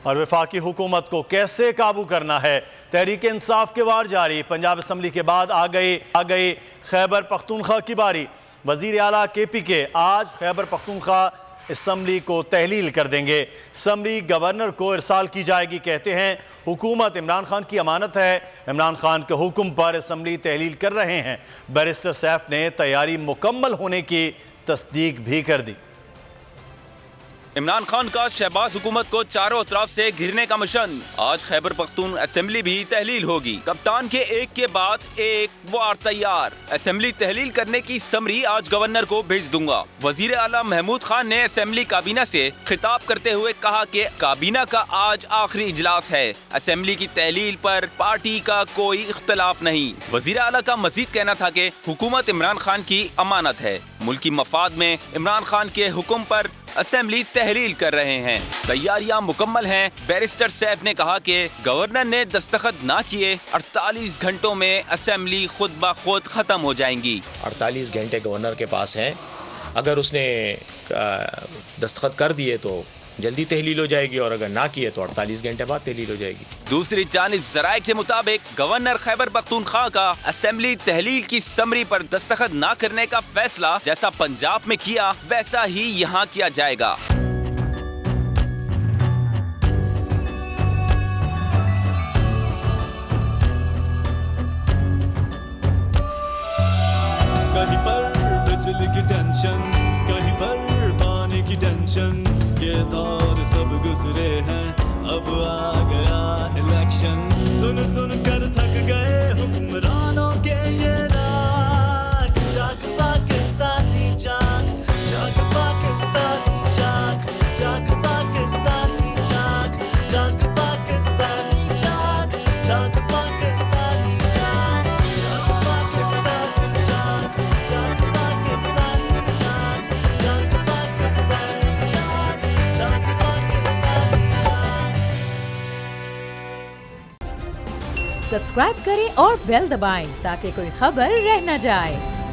और वफाकी हुकूमत को कैसे काबू करना है, तहरीक इंसाफ के वार जारी। पंजाब असम्बली के बाद आ गई खैबर पख्तूनख्वा की बारी। वजीर आला KPK आज खैबर पख्तूनख्वा असम्बली को तहलील कर देंगे। असम्बली गवर्नर को इरसाल की जाएगी। कहते हैं हुकूमत इमरान खान की अमानत है, इमरान खान के हुक्म पर असम्बली तहलील कर रहे हैं। बैरिस्टर सैफ ने तैयारी मुकम्मल होने की तस्दीक भी कर दी। इमरान खान का शहबाज हुकूमत को चारों तरफ से घिरने का मिशन। आज खैबर पख्तून असेंबली भी तहलील होगी। कप्तान के एक के बाद एक वार तैयार। असेंबली तहलील करने की समरी आज गवर्नर को भेज दूंगा। वजीर आला महमूद खान ने असेंबली काबीना से खिताब करते हुए कहा कि काबीना का आज आखिरी इजलास है। असेंबली की तहलील पर पार्टी का कोई इख्तलाफ नहीं। वजीर आला का मजीद कहना था कि हुकूमत इमरान खान की अमानत है। मुल्की मफाद में इमरान खान के हुक्म पर असेंबली तहलील कर रहे हैं। तैयारियां मुकम्मल हैं। बैरिस्टर सैफ ने कहा कि गवर्नर ने दस्तखत ना किए 48 घंटों में असेंबली खुद ब खुद खत्म हो जाएंगी। 48 घंटे गवर्नर के पास हैं। अगर उसने दस्तखत कर दिए तो जल्दी तहलील हो जाएगी और अगर ना किए तो 48 घंटे बाद तहलील हो जाएगी। दूसरी जानिब ज़राए के मुताबिक गवर्नर खैबर पख्तूनख्वा का असेंबली तहलील की समरी पर दस्तखत ना करने का फैसला जैसा पंजाब में किया वैसा ही यहाँ किया जाएगा। कहीं पर बिजली की टेंशन, कहीं पर पानी की टेंशन, ये दौर सब गुजरे हैं, अब आ गया इलेक्शन। सुन सुन कर थक गए हुक्मरानों के ये राग। जाग पाकिस्तानी जाग, जाग पाकिस्तानी जाग, जाग पाकिस्तानी जाग, जाग पाकिस्तानी जाग, जाग पाकिस्तानी जाग, जाग पाकिस्तानी जाग, जाग पाकिस्तानी जाग, जाग पाकिस्तानी जाग, जाग पाकिस्तानी जाग। सब्सक्राइब करें और बेल दबाएं ताकि कोई खबर रह न जाए।